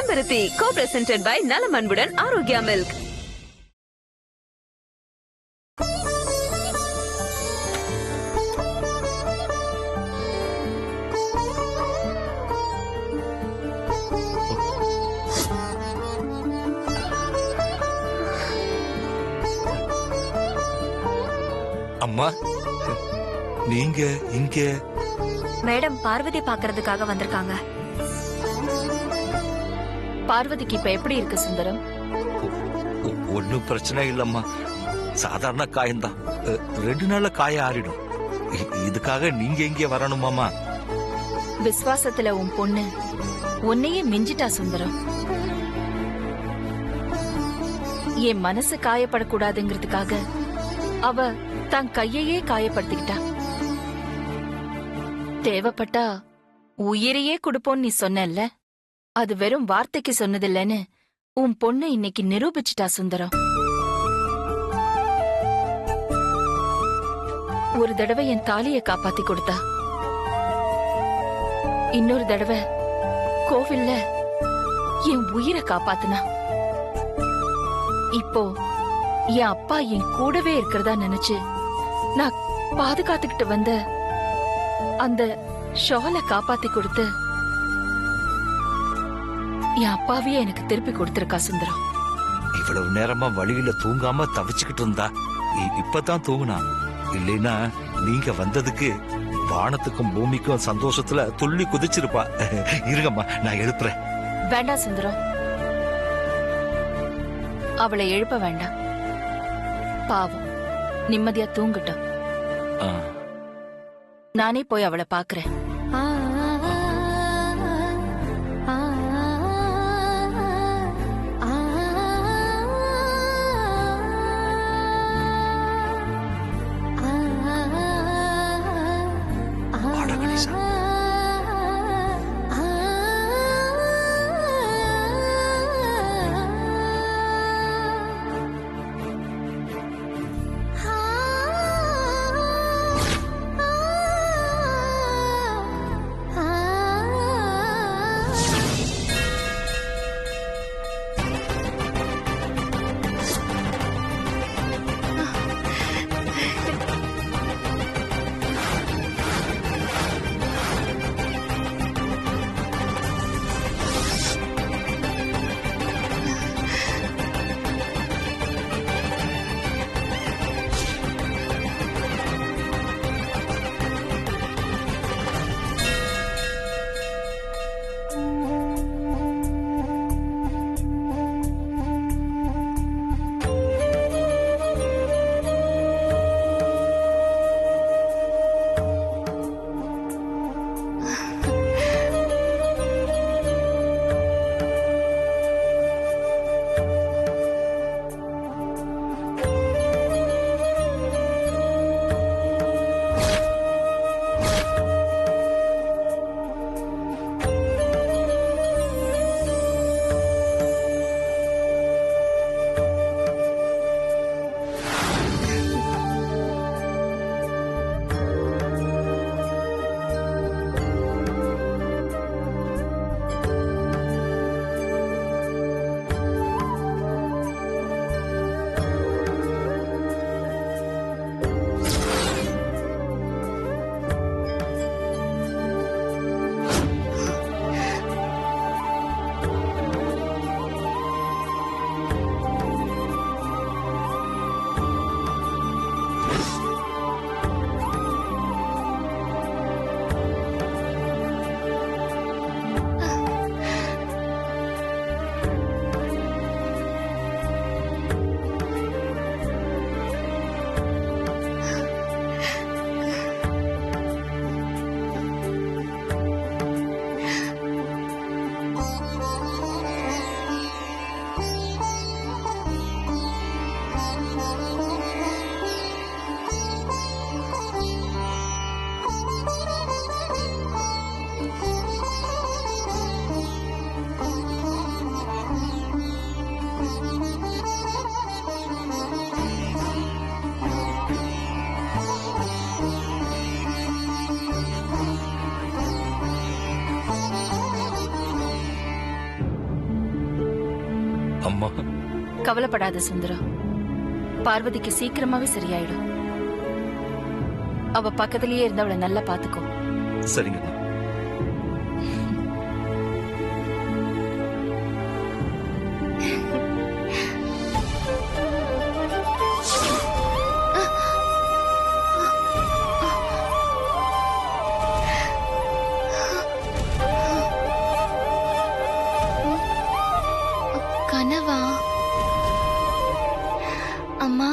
செம்பருத்தி co-presented by நலம் அன்புடன் ஆரோக்கியா மில்க். அம்மா, நீங்க இங்க? மேடம் பார்வதி பாக்குறதுக்காக வந்திருக்காங்க. பார்வதிக்கு இப்ப எப்படி இருக்கு சுந்தரம்? ஒன்னும் பிரச்சனை இல்லம்மா, சாதாரண காயம்தான். 2 நாள்ல காய ஆறிடும். இதுக்காக நீங்க இங்கே வரணுமாமா? விசுவாசத்துல உன் பொண்ணு உன்னையே மிஞ்சிட்டா சுந்தரம். என் மனசு காயப்படக்கூடாதுங்கிறதுக்காக அவ தன் கையையே காயப்படுத்திக்கிட்டா. தேவைப்பட்டா உயிரையே கொடுப்போன்னு நீ சொன்னல்ல, அது வெறும் வார்த்தைக்கு சொன்னதில்லன்னு உன் பொண்ணு இன்னைக்கு நிரூபிச்சிட்டா சுந்தரம். ஒரு தடவை என் தாலியை காப்பாத்தி கொடுத்தா, இன்னொரு தடவை கோவில்ல என் உயிரை காப்பாத்துனா. இப்போ என் அப்பா என் கூடவே இருக்கிறதா நினைச்சு நான் பாதுகாத்துக்கிட்டு வந்த அந்த ஷாலை காப்பாத்தி கொடுத்து என் அப்பாவையே எனக்கு திருப்பி கொடுத்திருக்கா சுந்தரம். இவ்வளவு நேரமா வழியில தூங்காம தவிச்சுக்கிட்டு இருந்தா, இப்பதான் தூங்குனா. இல்லைன்னா நீங்க வந்ததுக்கு வானத்துக்கும் பூமிக்கும் சந்தோஷத்துல துள்ளி குதிச்சிருப்பா. இருங்கம்மா, நான் எழுப்புறேன். வேண்டாம் சுந்தரம், அவளை எழுப்ப வேண்டாம். பாவம், நிம்மதியா தூங்கட்டும். நானே போய் அவளை பாக்குறேன். கவலைப்படாத சுந்தரம். பார்வதிக்கு சீக்கிரமாவே சரியாயிடும். அவ பக்கத்திலேயே இருந்து அவளை நல்லா பாத்துக்கோ. சரிங்கம்மா. கனவா? அம்மா,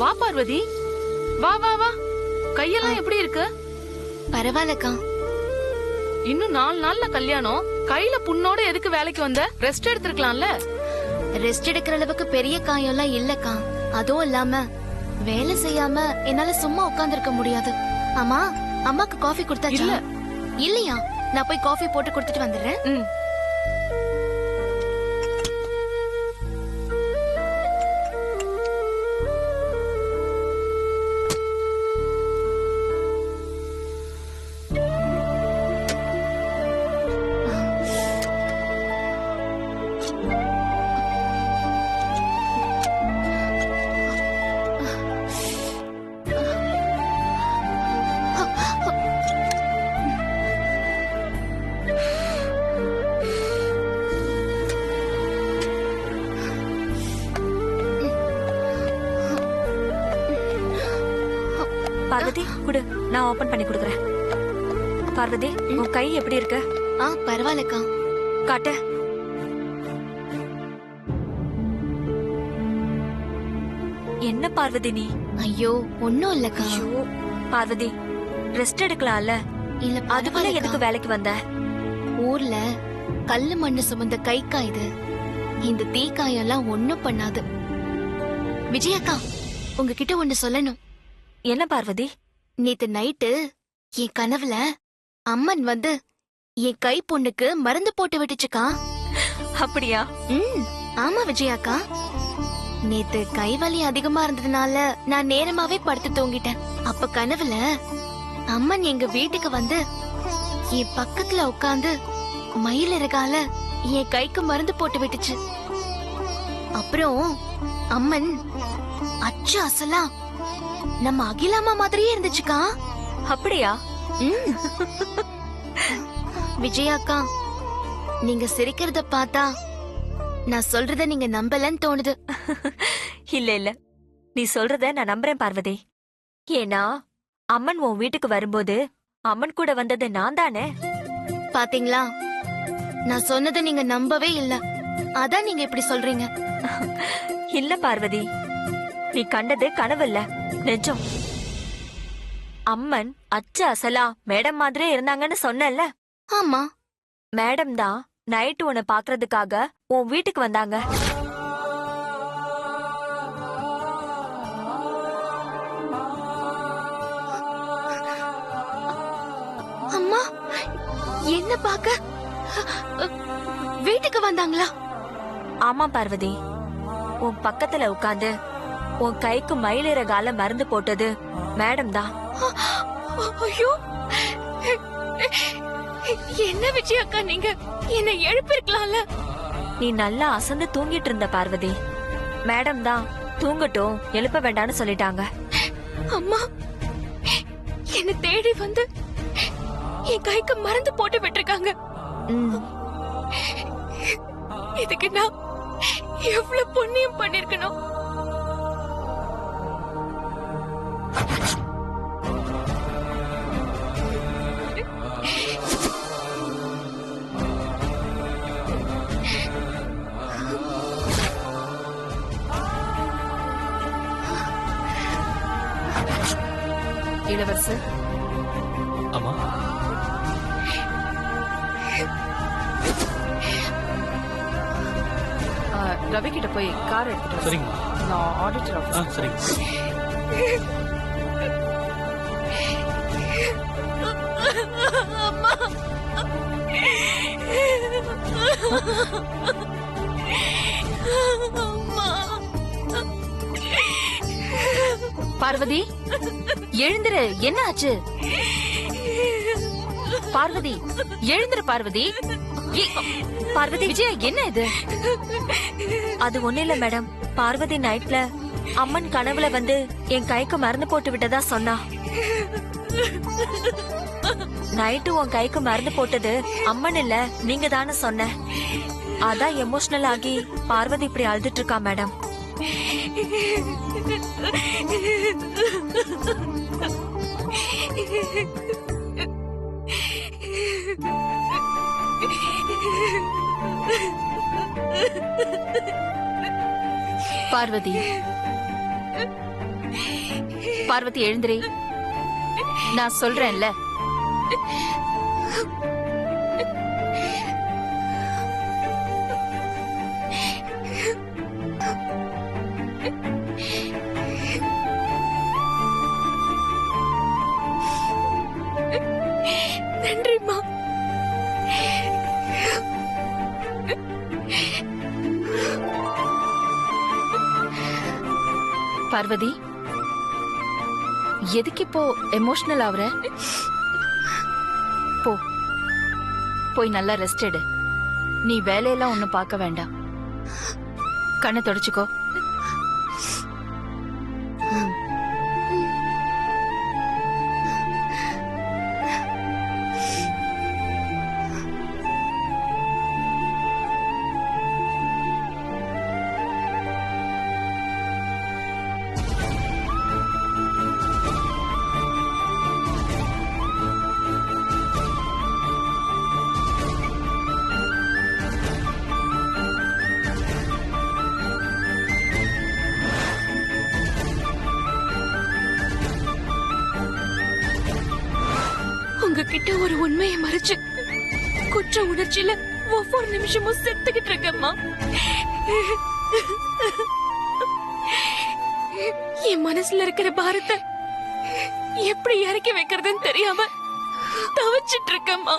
வா பார்வதி, வா வா வா. கையெல்லாம் எப்படி இருக்கு? பரவாயில்லக்கா. இன்னும் 4 நாள்ல கல்யாணம். கையில புண்ணோட எதுக்கு வேலைக்கு வந்த? ரெஸ்ட் எடுத்துருக்கலாம்ல. ரெஸ்ட் எடுக்கிற அளவுக்கு பெரிய காயம்லாம் இல்லக்கா. அதுவும் இல்லாம வேலை செய்யாம என்னால சும்மா உட்கார்ந்திருக்க முடியாது. அம்மா, அம்மாக்கு காஃபி கொடுத்தாச்சா? இல்ல. இல்லையா? நான் போய் காஃபி போட்டு கொடுத்துட்டு வந்துடுறேன். ம். பார்வதி குடு, நான் ஓபன் பண்ணி கொடுக்குறேன். பார்வதி, உன் கை எப்படி இருக்கு? பரவாயில்லக்கா. காட்டு. என்ன பார்வதி நீ? ஐயோ, ஒன்னும் இல்லக்கா. ஐயோ பார்வதி, ரெஸ்ட் எடுக்கலாம்ல. இல்ல, அதுக்குள்ள எதுக்கு வேலைக்கு வந்த? ஊர்ல கல்லு மண்ணு சுமந்த கை காயுது. இந்த தீக்காயெல்லாம் ஒண்ணும் பண்ணாது. விஜயக்கா, உங்ககிட்ட ஒண்ணு சொல்லணும். என்ன பார்வதி? நேத்து நைட்டு என் கனவுல அம்மன் வந்து என் கை பொண்ணுக்கு மருந்து போட்டு விட்டுச்சுக்கா. அப்படியா? ஆமா விஜயாக்கா. நேத்து கை வலி அதிகமா இருந்ததுனால நான் நேரமாவே படுத்து தூங்கிட்டேன். அப்ப கனவுல அம்மன் எங்க வீட்டுக்கு வந்து என் பக்கத்துல உட்கார்ந்து மயிலிறகால என் கைக்கு மருந்து போட்டு விட்டுச்சு. அப்புறம் அம்மன் அச்சு அசலா நம்ம அகிலாமா மாதிரியே இருந்துச்சுக்கா. அப்படியா? விஜயாக்கா, நீங்க சிரிக்கிறத பார்த்தா நான் சொல்றத நீங்க நம்பலன்னு தோணுது. இல்ல இல்ல, நீ சொல்றத நான் நம்புறேன் பார்வதி. ஏன்னா அம்மன் உன் வீட்டுக்கு வரும்போது அம்மன் கூட வந்தது நான் தானே. பாத்தீங்களா, நான் சொன்னதை நீங்க நம்பவே இல்ல. அதான் நீங்க இப்படி சொல்றீங்க. இல்ல பார்வதி, நீ கண்டது கனவு இல்ல, நிஜம். அம்மன் அச்சு அசலா மேடம் மாதிரியே இருந்தாங்கன்னு சொன்னல. ஆமா, மேடம் தான் நைட்டு உன்னை பாக்குறதுக்காக உன் வீட்டுக்கு வந்தாங்க. அம்மா என்ன பாக்க வீட்டுக்கு வந்தாங்களா? ஆமா பார்வதி, உன் பக்கத்துல உட்கார்ந்து உன் கைக்கு மயிலிறகால மருந்து போட்டது மேடம் தான். ஐயோ, என்ன விஜய் அக்கா நீங்க என்ன எழுப்பிருக்கலாம்ல. நீ நல்லா அசந்து தூங்கிட்டு இருந்த பார்வதி. மேடம் தான் தூங்கட்டும் எழுப்ப வேண்டாம்னு சொல்லிட்டாங்க. அம்மா என்ன தேடி வந்து என் கைக்கு மருந்து போட்டு விட்டுருக்காங்க. ம், இதுக்கு நான் எவ்வளவு புண்ணியம் பண்ணிருக்கணும். இளவரசர், ஆமா ரவி கிட்ட போய் கார் எடுத்துட்டு வா. சரிங்க. நான் ஆடிட்டர் ஆஃபீஸ். சரிங்க. பார்வதி எழுந்திரு. என்ன ஆச்சு? பார்வதி எழுந்திரு. பார்வதி. பார்வதி விஜயா என்ன இது? அது ஒண்ணு இல்ல மேடம். பார்வதி நைட்ல அம்மன் கனவுல வந்து என் கைக்கு மருந்து போட்டு விட்டதா சொன்னா. நைட்டு உன் கைக்கு மருந்து போட்டது அம்மன் இல்ல நீங்க தானே சொன்ன. அதான் எமோஷனல் ஆகி பார்வதி இப்படி அழுதுட்டு இருக்கா மேடம். பார்வதி பார்வதி எழுந்திரி. நான் சொல்றேன்ல. நன்றிம்மா. பார்வதி எதுக்கு இப்போ எமோஷனல் ஆகுற? போ போய் நல்லா ரெஸ்ட் எடு. நீ வேலையெல்லாம் ஒண்ணும் பார்க்க வேண்டாம். கண்ணை தொடச்சுக்கோ. உங்ககிட்ட ஒரு உண்மையை மறைச்சு குற்ற உணர்ச்சியில ஒவ்வொரு நிமிஷமும் செத்துக்கிட்டு இருக்கேம்மா. என் மனசுல இருக்கிற பாரத்தை எப்படி இறக்கி வைக்கிறதுன்னு தெரியாம தவிச்சிட்டு இருக்கேம்மா.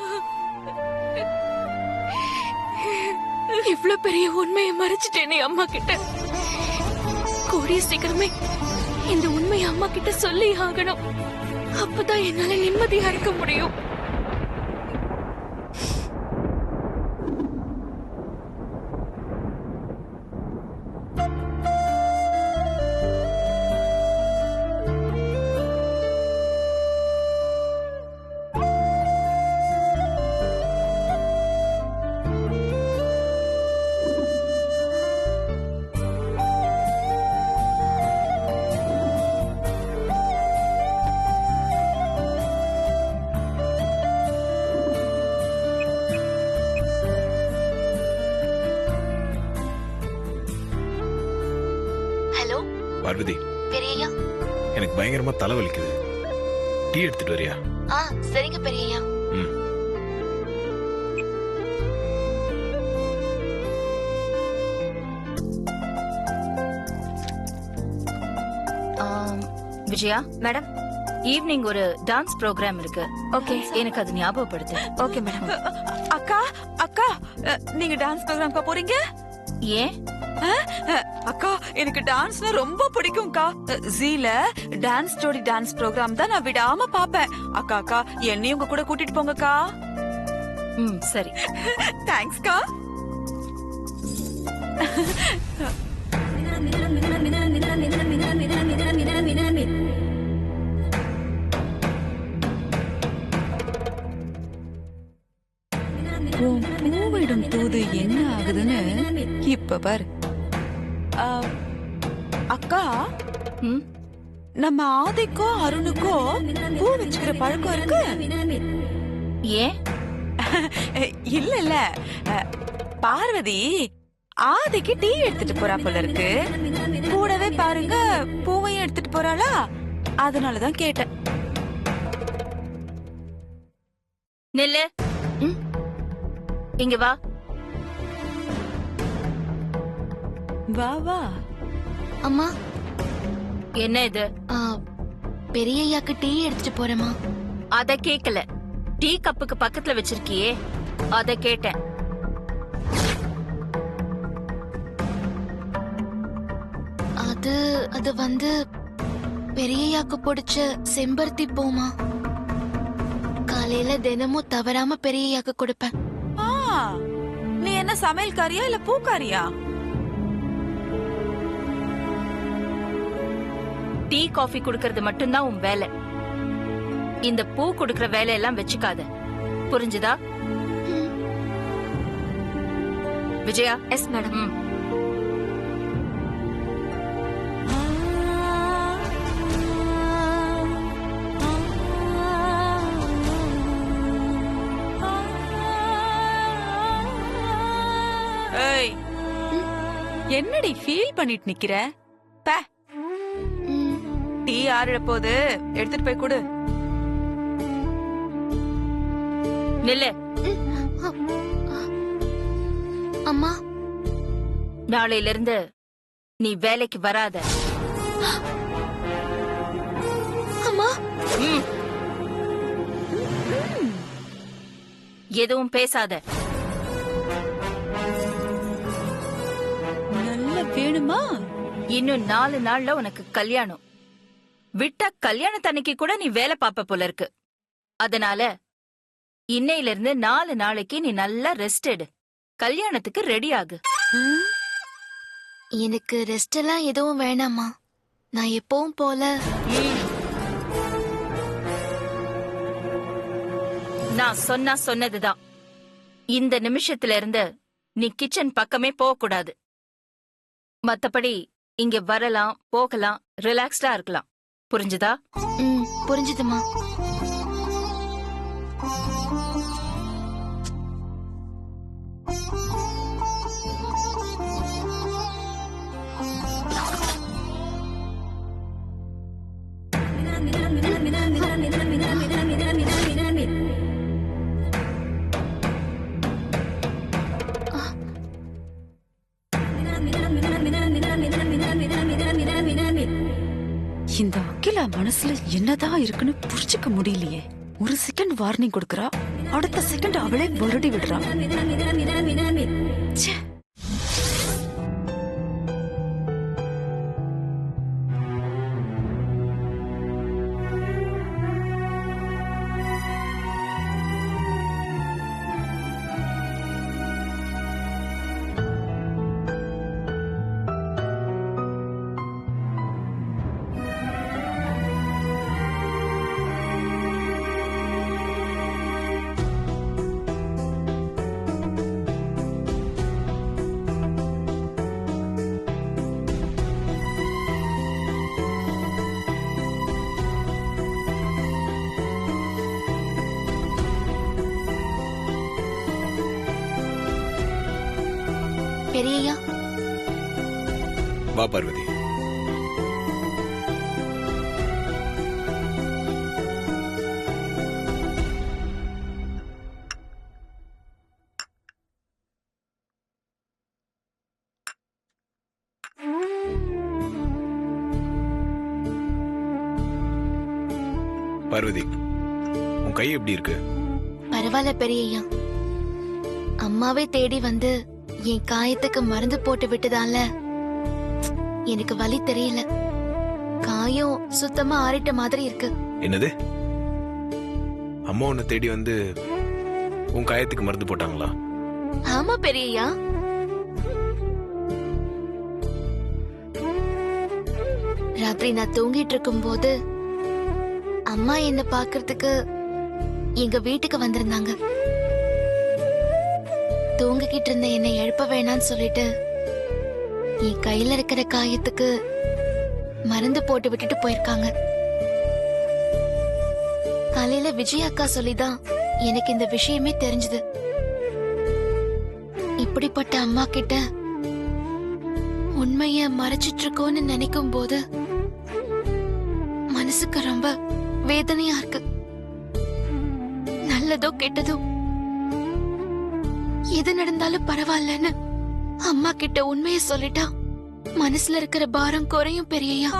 இவ்ளோ பெரிய உண்மையை மறைச்சிட்டேனே அம்மா கிட்ட. கூடிய சீக்கிரமே இந்த உண்மையை அம்மா கிட்ட சொல்லி ஆகணும். அப்பதான் என்னால நிம்மதியா இருக்க முடியும். ஹலோ பார்வதி, பெரியய்யா. எனக்கு பயங்கரமா தலைவலிக்குது. டீ எடுத்துட்டு வரியா? சரிங்க பெரியய்யா. ம். விஜயா மேடம். ஈவினிங் ஒரு டான்ஸ் ப்ரோக்ராம் இருக்கு. ஓகே. எனக்கு அது ஞாபகப்படுத்து. Okay madam. அக்கா அக்கா நீங்க டான்ஸ் ப்ரோக்ராம்க்கு போறீங்க? ஏன்? அக்கா எனக்கு டான்ஸ்னா ரொம்ப பிடிக்கும்க்கா. ஜீல டான்ஸ் ஜோடி டான்ஸ் ப்ரோக்ராம் தான் நான் விடாம பாப்பேன். அக்கா என்னையும் உங்க கூட கூட்டிட்டு போங்கக்கா. சரி. தேங்க்ஸ்க்கா. பூவிடும் தூது என்ன ஆகுதுன்னு இப்ப பாரு. அக்கா, நம்ம ஆதிக்கும் அருணுக்கும் பூ வச்சுக்கிற பழக்கம் இருக்கு. ஏன்? இல்ல பார்வதி ஆதிக்கு டீ எடுத்துட்டு போறா போல இருக்கு. கூடவே பாருங்க பூவையும் எடுத்துட்டு போறாளா, அதனாலதான் கேட்டேன். நில்லு, இங்க வா. வா வா. அம்மா, என்ன இது? பெரியய்யாக்கு டீ எடுத்துட்டு போறேமா. அத கேக்கல, டீ கப்புக்கு பக்கத்துல வச்சிருக்கியே அத கேட்டேன். அது வந்து பெரியய்யாக்கு பிடிச்ச செம்பருத்தி பூமா. காலையில தினமும் தவறாம பெரியய்யாக்கு கொடுப்பேன். நீ என்ன சமையல்காரியா இல்ல பூக்காரியா? டீ காஃபி குடுக்கறது மட்டும்தான் உன் வேலை. இந்த பூ குடுக்கற வேலையெல்லாம் வச்சுக்காத, புரிஞ்சுதா? விஜயா. Yes madam. ஏய், என்னடி ஃபீல் பண்ணிட்டு நிக்கிற? டீ ஆறிட போது எடுத்துட்டு போய் கொடு. நில்லு. அம்மா, நாளையில இருந்து நீ வேலைக்கு வராத. அம்மா, எதுவும் பேசாத. நல்ல வேணுமா? இன்னும் 4 நாள்ல உனக்கு கல்யாணம். விட்டா கல்யாணத்தன்னைக்கு கூட நீ வேலை பாப்ப போல இருக்கு. அதனால இன்னையில இருந்து 4 நாளைக்கு நீ நல்லா ரெஸ்ட் எடு. கல்யாணத்துக்கு ரெடி ஆகு. எனக்கு ரெஸ்ட் எல்லாம் எதுவும் வேணாமா. நான் எப்பவும் போல. நான் சொன்னதுதான். இந்த நிமிஷத்துல இருந்து நீ கிச்சன் பக்கமே போக கூடாது. மத்தபடி இங்க வரலாம், போகலாம், ரிலாக்ஸ்டா இருக்கலாம். புரிஞ்சுதா? புரிஞ்சுதுமா. இந்த அகிலா மனசுல என்னதான் இருக்குன்னு புரிஞ்சுக்க முடியலையே. ஒரு செகண்ட் வார்னிங் கொடுக்கறா, அடுத்த செகண்ட் அவளே வருடி விடுறா. ச்சே. பெரியய்யா, வா பார்வதி. பார்வதி, உன் கை எப்படி இருக்கு? பரவாயில்ல பெரியய்யா. அம்மாவே தேடி வந்து என் காயத்துக்கு மருந்து போட்டு விட்டதால எனக்கு வலி தெரியல. காயம் சுத்தமா ஆறிட்ட மாதிரி இருக்கு. என்னது? அம்மா உன்னை தேடி வந்து உன் காயத்துக்கு மருந்து போட்டாங்களா? ஆமா பெரியய்யா. ராத்திரி நான் தூங்கிட்டு இருக்கும் போது அம்மா என்ன பாக்குறதுக்கு எங்க வீட்டுக்கு வந்திருந்தாங்க. தூங்கிக்கிட்டு இருந்த என்னை எழுப்ப வேணாம்னு சொல்லிட்டு என் கையில இருக்கிற காயத்துக்கு மருந்து போட்டு விட்டுட்டு போயிருக்காங்க. காலையில விஜய் அக்கா சொல்லிதான் எனக்கு இந்த விஷயமே தெரிஞ்சது. இப்படிப்பட்ட அம்மா கிட்ட உண்மைய மறைச்சிட்டு இருக்கோன்னு நினைக்கும் போது மனசுக்கு ரொம்ப வேதனையா இருக்கு. நல்லதோ கெட்டதோ எது நடந்தாலும் பரவாயில்லன்னு அம்மா கிட்ட உண்மைய சொல்லிட்டா மனசுல இருக்கிற பாரம் குறையும் பெரியய்யா.